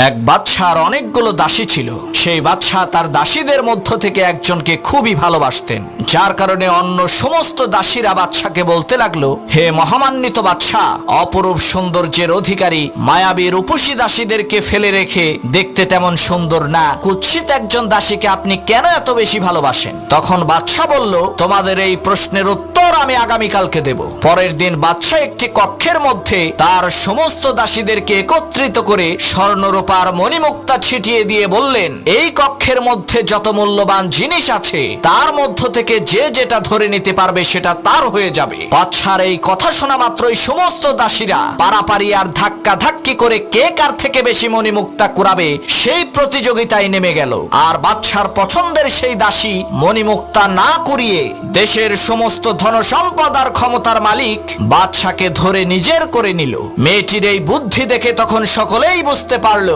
এক বাদশার অনেকগুলো দাসী ছিল। সেই বাদশা তার দাসীদের মধ্য থেকে একজনকে খুবই ভালোবাসতেন, যার কারণে অন্য সমস্ত দাসীরা বাদশাকে বলতে লাগলো, হে মহামান্বিত বাদশা, অপরূপ সৌন্দর্যের অধিকারী মায়াবী রূপসী দাসীদেরকে ফেলে রেখে দেখতে তেমন সুন্দর না কুৎসিত একজন দাসীকে আপনি কেন এত বেশি ভালোবাসেন? তখন বাদশা বলল, তোমাদের এই প্রশ্নের উত্তর আমি আগামীকালকে দেব। পরের দিন বাদশা একটি কক্ষের মধ্যে তার সমস্ত দাসীদেরকে একত্রিত করে স্বর্ণরূপার মণিমুক্তা ছিটিয়ে দিয়ে বললেন, এই কক্ষের মধ্যে যত মূল্যবান জিনিস আছে তার মধ্য থেকে যে যেটা ধরে নিতে পারবে সেটা তার হয়ে যাবে। বাদশার এই কথা শোনা মাত্রই সমস্ত দাসীরা পারাপারি আর ধাক্কা ধাক্কি করে কে কার থেকে বেশি মণিমুক্তা কুড়াবে সেই প্রতিযোগিতায় নেমে গেল। আর বাদশার পছন্দের সেই দাসী মণিমুক্তা না কুড়িয়ে দেশের সমস্ত ধন সম্পদ আর ক্ষমতার মালিক বাদশাকে ধরে নিজের করে নিল। মেয়েটির এই বুদ্ধি দেখে তখন সকলেই বুঝতে পারল